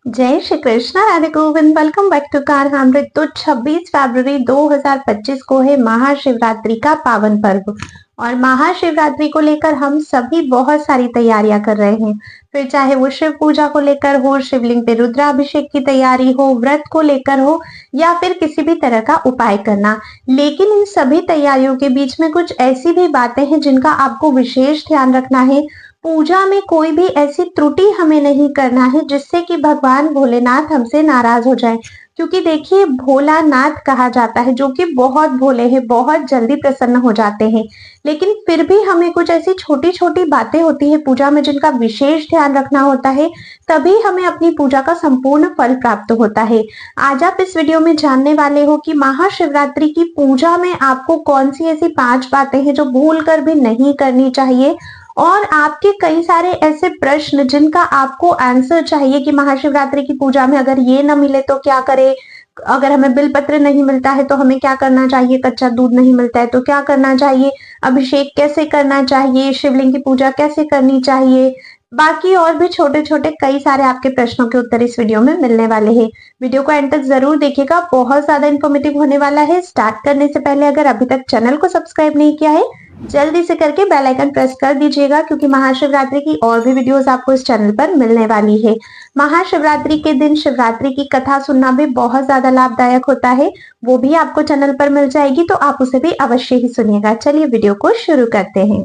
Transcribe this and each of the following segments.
जय Shri Krishna, Radhe Govind. Welcome back to कारहामृत। तो 26 फरवरी 2025 को है महाशिवरात्रि का पावन पर्व और महाशिवरात्रि को लेकर हम सभी बहुत सारी तैयारियां कर रहे हैं। फिर चाहे वो शिव पूजा को लेकर हो, शिवलिंग पे रुद्राभिषेक की तैयारी हो, व्रत को लेकर हो या फिर किसी भी तरह का उपाय करना। लेकिन इन सभी तैयारियों के बीच में कुछ ऐसी भी बातें हैं जिनका आपको विशेष ध्यान रखना है। पूजा में कोई भी ऐसी त्रुटि हमें नहीं करना है जिससे कि भगवान भोलेनाथ हमसे नाराज हो जाए, क्योंकि देखिए भोलानाथ कहा जाता है जो कि बहुत भोले हैं, बहुत जल्दी प्रसन्न हो जाते हैं। लेकिन फिर भी हमें कुछ ऐसी छोटी छोटी बातें होती है पूजा में जिनका विशेष ध्यान रखना होता है, तभी हमें अपनी पूजा का संपूर्ण फल प्राप्त होता है। आज आप इस वीडियो में जानने वाले हो कि महाशिवरात्रि की पूजा में आपको कौन सी ऐसी 5 बातें हैं जो भूल कर भी नहीं करनी चाहिए, और आपके कई सारे ऐसे प्रश्न जिनका आपको आंसर चाहिए कि महाशिवरात्रि की पूजा में अगर ये न मिले तो क्या करें, अगर हमें बिलपत्र नहीं मिलता है तो हमें क्या करना चाहिए, कच्चा दूध नहीं मिलता है तो क्या करना चाहिए, अभिषेक कैसे करना चाहिए, शिवलिंग की पूजा कैसे करनी चाहिए, बाकी और भी छोटे छोटे कई सारे आपके प्रश्नों के उत्तर इस वीडियो में मिलने वाले हैं। वीडियो को एंड तक जरूर देखिएगा, बहुत ज्यादा इन्फॉर्मेटिव होने वाला है। स्टार्ट करने से पहले अगर अभी तक चैनल को सब्सक्राइब नहीं किया है, जल्दी से करके बेल आइकन प्रेस कर दीजिएगा, क्योंकि महाशिवरात्रि की और भी वीडियोस आपको इस चैनल पर मिलने वाली है। महाशिवरात्रि के दिन शिवरात्रि की कथा सुनना भी बहुत ज्यादा लाभदायक होता है, वो भी आपको चैनल पर मिल जाएगी, तो आप उसे भी अवश्य ही सुनिएगा। चलिए वीडियो को शुरू करते हैं।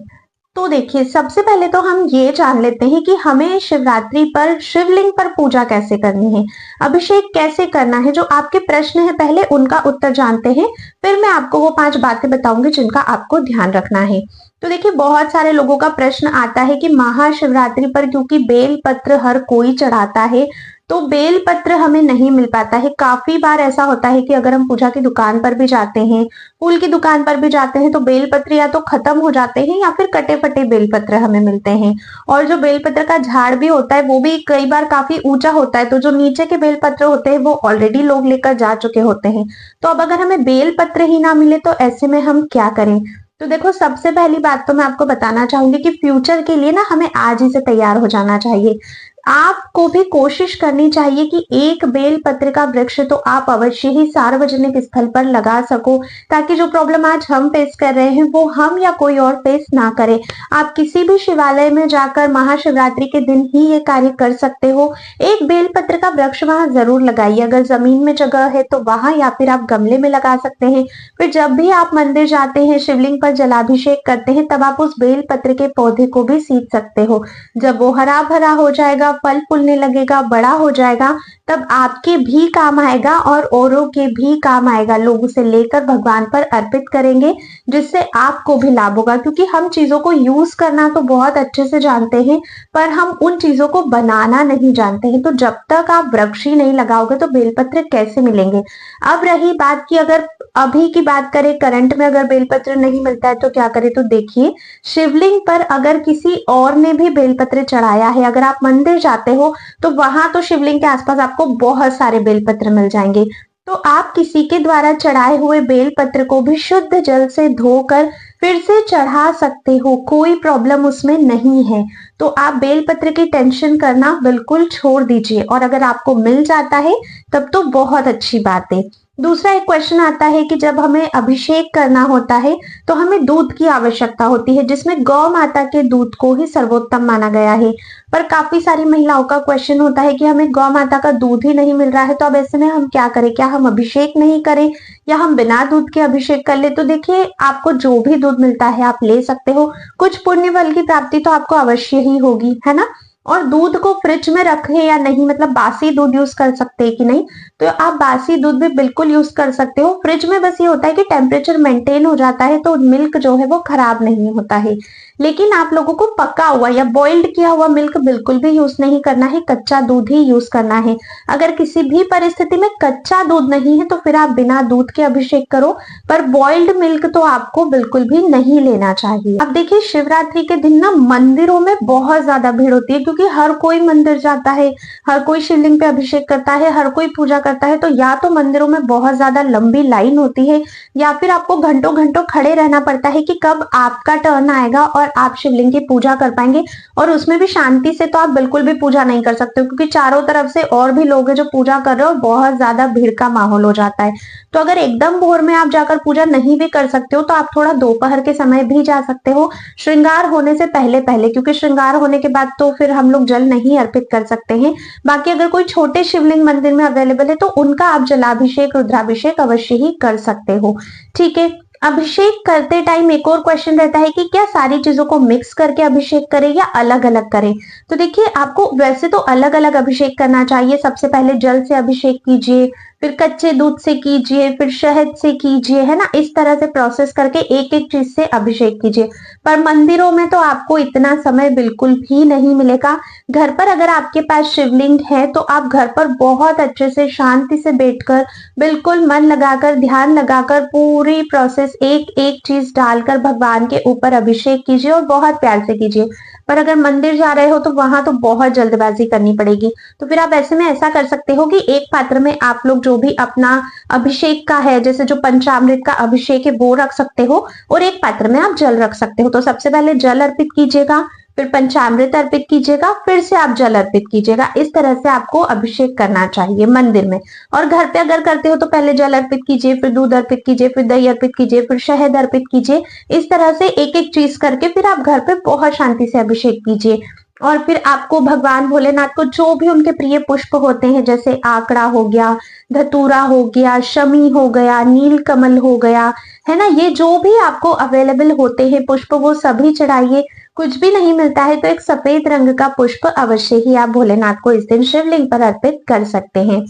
तो देखिए, सबसे पहले तो हम ये जान लेते हैं कि हमें शिवरात्रि पर शिवलिंग पर पूजा कैसे करनी है, अभिषेक कैसे करना है। जो आपके प्रश्न है पहले उनका उत्तर जानते हैं, फिर मैं आपको वो 5 बातें बताऊंगी जिनका आपको ध्यान रखना है। तो देखिए, बहुत सारे लोगों का प्रश्न आता है कि महाशिवरात्रि पर क्योंकि बेल पत्र हर कोई चढ़ाता है तो बेल पत्र हमें नहीं मिल पाता है। काफी बार ऐसा होता है कि अगर हम पूजा की दुकान पर भी जाते हैं, फूल की दुकान पर भी जाते हैं, तो बेल पत्र या तो खत्म हो जाते हैं या फिर कटे फटे बेल पत्र हमें मिलते हैं। और जो बेल पत्र का झाड़ भी होता है वो भी कई बार काफी ऊंचा होता है, तो जो नीचे के बेल पत्र होते हैं वो ऑलरेडी लोग लेकर जा चुके होते हैं। तो अब अगर हमें बेल पत्र ही ना मिले तो ऐसे में हम क्या करें। तो देखो, सबसे पहली बात तो मैं आपको बताना चाहूंगी कि फ्यूचर के लिए ना हमें आज ही से तैयार हो जाना चाहिए। आपको भी कोशिश करनी चाहिए कि एक बेल पत्र का वृक्ष तो आप अवश्य ही सार्वजनिक स्थल पर लगा सको, ताकि जो प्रॉब्लम आज हम फेस कर रहे हैं वो हम या कोई और फेस ना करे। आप किसी भी शिवालय में जाकर महाशिवरात्रि के दिन ही ये कार्य कर सकते हो। एक बेल पत्र का वृक्ष वहां जरूर लगाइए, अगर जमीन में जगह है तो वहां, या फिर आप गमले में लगा सकते हैं। फिर जब भी आप मंदिर जाते हैं, शिवलिंग पर जलाभिषेक करते हैं, तब आप उस बेल पत्र के पौधे को भी सींच सकते हो। जब वो हरा भरा हो जाएगा, फल फूलने लगेगा, बड़ा हो जाएगा, तब आपके भी काम आएगा और औरों के भी काम आएगा। लोग उसे लेकर भगवान पर अर्पित करेंगे, जिससे आपको भी लाभ होगा। क्योंकि हम चीजों को यूज करना तो बहुत अच्छे से जानते हैं, पर हम उन चीजों को बनाना नहीं जानते हैं। तो जब तक आप वृक्ष ही नहीं लगाओगे तो बेलपत्र कैसे मिलेंगे। अब रही बात की, अगर अभी की बात करें, करंट में अगर बेलपत्र नहीं मिलता है तो क्या करें। तो देखिए, शिवलिंग पर अगर किसी और ने भी बेलपत्र चढ़ाया है, अगर आप मंदिर जाते हो तो वहां तो शिवलिंग के आसपास आपको बहुत सारे बेलपत्र मिल जाएंगे। तो आप किसी के द्वारा चढ़ाए हुए बेलपत्र को भी शुद्ध जल से धोकर फिर से चढ़ा सकते हो, कोई प्रॉब्लम उसमें नहीं है। तो आप बेलपत्र की टेंशन करना बिल्कुल छोड़ दीजिए, और अगर आपको मिल जाता है तब तो बहुत अच्छी बात है। दूसरा एक क्वेश्चन आता है कि जब हमें अभिषेक करना होता है तो हमें दूध की आवश्यकता होती है, जिसमें गौ माता के दूध को ही सर्वोत्तम माना गया है। पर काफी सारी महिलाओं का क्वेश्चन होता है कि हमें गौ माता का दूध ही नहीं मिल रहा है, तो अब ऐसे में हम क्या करें, क्या हम अभिषेक नहीं करें या हम बिना दूध के अभिषेक कर ले। तो देखिए, आपको जो भी दूध मिलता है आप ले सकते हो, कुछ पुण्य फल की प्राप्ति तो आपको अवश्य ही होगी, है ना। और दूध को फ्रिज में रखें या नहीं, मतलब बासी दूध यूज कर सकते हैं कि नहीं, तो आप बासी दूध भी बिल्कुल यूज कर सकते हो। फ्रिज में बस ये होता है कि टेम्परेचर मेंटेन हो जाता है, तो मिल्क जो है वो खराब नहीं होता है। लेकिन आप लोगों को पका हुआ या बॉइल्ड किया हुआ मिल्क बिल्कुल भी यूज नहीं करना है, कच्चा दूध ही यूज करना है। अगर किसी भी परिस्थिति में कच्चा दूध नहीं है तो फिर आप बिना दूध के अभिषेक करो, पर बॉइल्ड मिल्क तो आपको बिल्कुल भी नहीं लेना चाहिए। अब देखिए, शिवरात्रि के दिन ना मंदिरों में बहुत ज्यादा भीड़ होती है, क्योंकि क्योंकि हर कोई मंदिर जाता है, हर कोई शिवलिंग पे अभिषेक करता है, हर कोई पूजा करता है, तो या तो मंदिरों में बहुत ज्यादा लंबी लाइन होती है या फिर आपको घंटों घंटों खड़े रहना पड़ता है कि कब आपका टर्न आएगा और आप शिवलिंग की पूजा कर पाएंगे। और उसमें भी शांति से तो आप बिल्कुल भी पूजा नहीं कर सकते क्योंकि चारों तरफ से और भी लोग हैं जो पूजा कर रहे हो और बहुत ज्यादा भीड़ का माहौल हो जाता है। तो अगर एकदम भोर में आप जाकर पूजा नहीं भी कर सकते हो तो आप थोड़ा दोपहर के समय भी जा सकते हो, श्रृंगार होने से पहले पहले, क्योंकि श्रृंगार होने के बाद तो फिर हम लोग जल नहीं अर्पित कर सकते हैं। बाकी अगर कोई छोटे शिवलिंग मंदिर में अवेलेबल है तो उनका आप जलाभिषेक रुद्राभिषेक अवश्य ही कर सकते हो। ठीक है। अभिषेक करते टाइम एक और क्वेश्चन रहता है कि क्या सारी चीजों को मिक्स करके अभिषेक करें या अलग अलग करें। तो देखिए, आपको वैसे तो अलग अलग अभिषेक करना चाहिए। सबसे पहले जल से अभिषेक कीजिए, फिर कच्चे दूध से कीजिए, फिर शहद से कीजिए, है ना। इस तरह से प्रोसेस करके एक एक चीज से अभिषेक कीजिए। पर मंदिरों में तो आपको इतना समय बिल्कुल भी नहीं मिलेगा। घर पर अगर आपके पास शिवलिंग है तो आप घर पर बहुत अच्छे से शांति से बैठकर बिल्कुल मन लगाकर ध्यान लगाकर पूरी प्रोसेस एक एक चीज डालकर भगवान के ऊपर अभिषेक कीजिए और बहुत प्यार से कीजिए। पर अगर मंदिर जा रहे हो तो वहां तो बहुत जल्दबाजी करनी पड़ेगी। तो फिर आप ऐसे में ऐसा कर सकते हो कि एक पात्र में आप लोग जो भी अपना अभिषेक का है, जैसे जो पंचामृत का अभिषेक है वो रख सकते हो और एक पात्र में आप जल रख सकते हो। तो सबसे पहले जल अर्पित कीजिएगा, फिर पंचामृत अर्पित कीजिएगा, फिर से आप जल अर्पित कीजिएगा। इस तरह से आपको अभिषेक करना चाहिए मंदिर में। और घर पे अगर करते हो तो पहले जल अर्पित कीजिए, फिर दूध अर्पित कीजिए, फिर दही अर्पित कीजिए, फिर शहद अर्पित कीजिए। इस तरह से एक एक चीज करके फिर आप घर पे बहुत शांति से अभिषेक कीजिए। और फिर आपको भगवान भोलेनाथ को जो भी उनके प्रिय पुष्प होते हैं, जैसे आंकड़ा हो गया, धतूरा हो गया, शमी हो गया, नील कमल हो गया, है ना, ये जो भी आपको अवेलेबल होते हैं पुष्प वो सभी चढ़ाइए। कुछ भी नहीं मिलता है तो एक सफेद रंग का पुष्प अवश्य ही आप भोलेनाथ को इस दिन शिवलिंग पर अर्पित कर सकते हैं।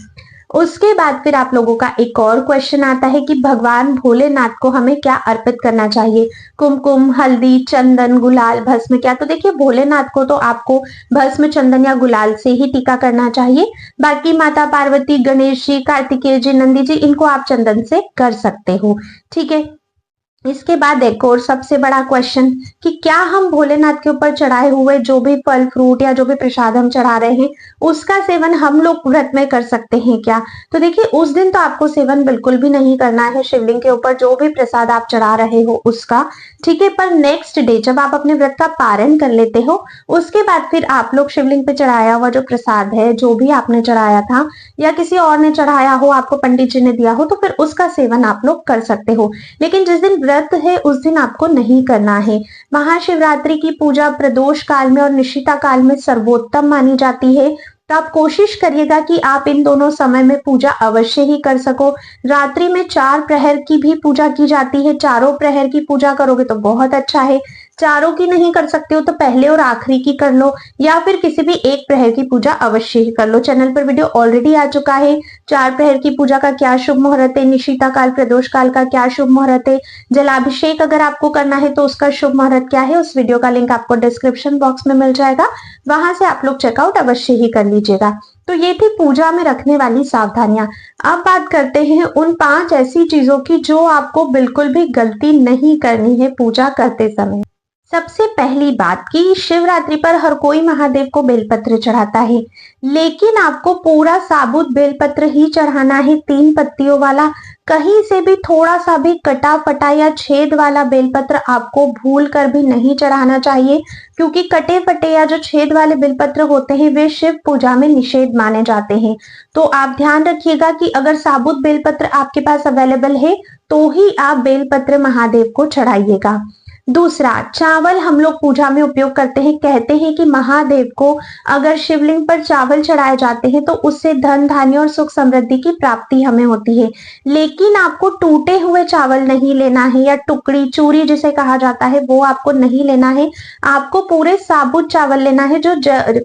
उसके बाद फिर आप लोगों का एक और क्वेश्चन आता है कि भगवान भोलेनाथ को हमें क्या अर्पित करना चाहिए, कुमकुम, हल्दी, चंदन, गुलाल, भस्म, क्या। तो देखिए, भोलेनाथ को तो आपको भस्म, चंदन या गुलाल से ही टीका करना चाहिए। बाकी माता पार्वती, गणेश जी, कार्तिकेय जी, नंदी जी, इनको आप चंदन से कर सकते हो। ठीक है। इसके बाद एक और सबसे बड़ा क्वेश्चन कि क्या हम भोलेनाथ के ऊपर चढ़ाए हुए जो भी फल फ्रूट या जो भी प्रसाद हम चढ़ा रहे हैं उसका सेवन हम लोग व्रत में कर सकते हैं क्या। तो देखिए, उस दिन तो आपको सेवन बिल्कुल भी नहीं करना है शिवलिंग के ऊपर जो भी प्रसाद आप चढ़ा रहे हो उसका। ठीक है। पर नेक्स्ट डे जब आप अपने व्रत का पारण कर लेते हो उसके बाद फिर आप लोग शिवलिंग पे चढ़ाया हुआ जो प्रसाद है, जो भी आपने चढ़ाया था या किसी और ने चढ़ाया हो, आपको पंडित जी ने दिया हो, तो फिर उसका सेवन आप लोग कर सकते हो। लेकिन जिस दिन व्रत है उस दिन आपको नहीं करना है। महाशिवरात्रि की पूजा प्रदोष काल में और निशिता काल में सर्वोत्तम मानी जाती है। तो आप कोशिश करिएगा कि आप इन दोनों समय में पूजा अवश्य ही कर सको। रात्रि में 4 प्रहर की भी पूजा की जाती है। चारों प्रहर की पूजा करोगे तो बहुत अच्छा है। चारों की नहीं कर सकते हो तो पहले और आखिरी की कर लो या फिर किसी भी एक प्रहर की पूजा अवश्य ही कर लो। चैनल पर वीडियो ऑलरेडी आ चुका है। 4 प्रहर की पूजा का क्या शुभ मुहूर्त है, निशिता काल प्रदोष काल का क्या शुभ मुहूर्त है, जलाभिषेक अगर आपको करना है तो उसका शुभ मुहूर्त क्या है, उस वीडियो का लिंक आपको डिस्क्रिप्शन बॉक्स में मिल जाएगा। वहां से आप लोग चेकआउट अवश्य ही कर लीजिएगा। तो ये थी पूजा में रखने वाली सावधानियां। अब बात करते हैं उन 5 ऐसी चीजों की जो आपको बिल्कुल भी गलती नहीं करनी है पूजा करते समय। सबसे पहली बात कि शिवरात्रि पर हर कोई महादेव को बेलपत्र चढ़ाता है, लेकिन आपको पूरा साबुत बेलपत्र ही चढ़ाना है, 3 पत्तियों वाला। कहीं से भी थोड़ा सा भी कटा फटा या छेद वाला बेलपत्र आपको भूल कर भी नहीं चढ़ाना चाहिए, क्योंकि कटे फटे या जो छेद वाले बेलपत्र होते हैं वे शिव पूजा में निषेध माने जाते हैं। तो आप ध्यान रखिएगा कि अगर साबुत बेलपत्र आपके पास अवेलेबल है तो ही आप बेलपत्र महादेव को चढ़ाइएगा। दूसरा, चावल हम लोग पूजा में उपयोग करते हैं। कहते हैं कि महादेव को अगर शिवलिंग पर चावल चढ़ाए जाते हैं तो उससे धन धान्य और सुख समृद्धि की प्राप्ति हमें होती है। लेकिन आपको टूटे हुए चावल नहीं लेना है या टुकड़ी चूरी जिसे कहा जाता है वो आपको नहीं लेना है। आपको पूरे साबुत चावल लेना है जो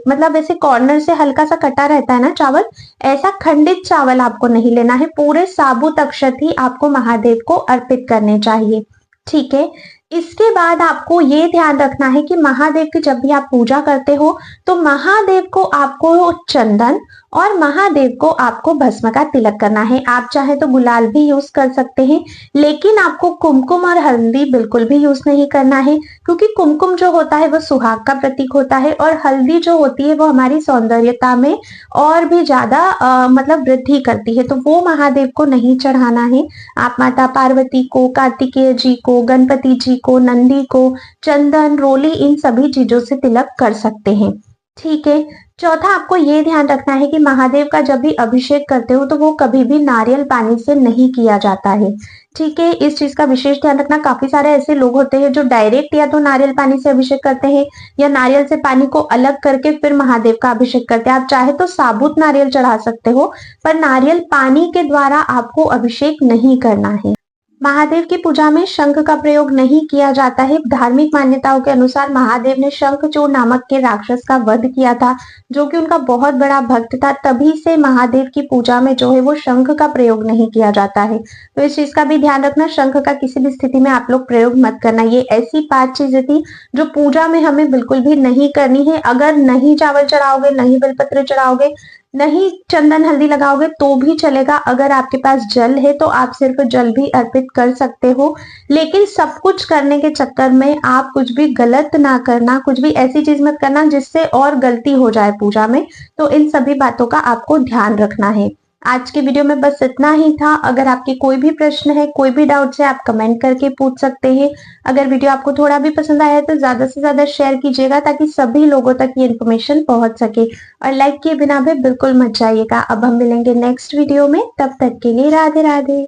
मतलब ऐसे कॉर्नर से हल्का सा कटा रहता है ना चावल, ऐसा खंडित चावल आपको नहीं लेना है। पूरे साबुत अक्षत ही आपको महादेव को अर्पित करने चाहिए। ठीक है। इसके बाद आपको ये ध्यान रखना है कि महादेव की जब भी आप पूजा करते हो तो महादेव को आपको चंदन और महादेव को आपको भस्म का तिलक करना है। आप चाहे तो गुलाल भी यूज कर सकते हैं, लेकिन आपको कुमकुम और हल्दी बिल्कुल भी यूज नहीं करना है, क्योंकि कुमकुम जो होता है वो सुहाग का प्रतीक होता है और हल्दी जो होती है वो हमारी सौंदर्यता में और भी ज्यादा मतलब वृद्धि करती है, तो वो महादेव को नहीं चढ़ाना है। आप माता पार्वती को, कार्तिकेय जी को, गणपति जी को, नंदी को चंदन, रोली, इन सभी चीजों से तिलक कर सकते हैं। ठीक है। चौथा, आपको ये ध्यान रखना है कि महादेव का जब भी अभिषेक करते हो तो वो कभी भी नारियल पानी से नहीं किया जाता है। ठीक है, इस चीज का विशेष ध्यान रखना। काफी सारे ऐसे लोग होते हैं जो डायरेक्ट या तो नारियल पानी से अभिषेक करते हैं या नारियल से पानी को अलग करके फिर महादेव का अभिषेक करते हैं। आप चाहे तो साबुत नारियल चढ़ा सकते हो, पर नारियल पानी के द्वारा आपको अभिषेक नहीं करना है। महादेव की पूजा में शंख का प्रयोग नहीं किया जाता है। धार्मिक मान्यताओं के अनुसार महादेव ने शंखचूड़ नामक के राक्षस का वध किया था, जो कि उनका बहुत बड़ा भक्त था। तभी से महादेव की पूजा में जो है वो शंख का प्रयोग नहीं किया जाता है। तो इस चीज का भी ध्यान रखना, शंख का किसी भी स्थिति में आप लोग प्रयोग मत करना। ये ऐसी 5 चीजें थी जो पूजा में हमें बिल्कुल भी नहीं करनी है। अगर नहीं चावल चढ़ाओगे, नहीं बेलपत्र चढ़ाओगे, नहीं चंदन हल्दी लगाओगे तो भी चलेगा। अगर आपके पास जल है तो आप सिर्फ जल भी अर्पित कर सकते हो, लेकिन सब कुछ करने के चक्कर में आप कुछ भी गलत ना करना, कुछ भी ऐसी चीज मत करना जिससे और गलती हो जाए पूजा में। तो इन सभी बातों का आपको ध्यान रखना है। आज की वीडियो में बस इतना ही था। अगर आपके कोई भी प्रश्न है, कोई भी डाउट्स है, आप कमेंट करके पूछ सकते हैं। अगर वीडियो आपको थोड़ा भी पसंद आया है तो ज्यादा से ज्यादा शेयर कीजिएगा, ताकि सभी लोगों तक ये इन्फॉर्मेशन पहुंच सके। और लाइक किए बिना भी बिल्कुल मत जाइएगा। अब हम मिलेंगे नेक्स्ट वीडियो में, तब तक के लिए राधे राधे।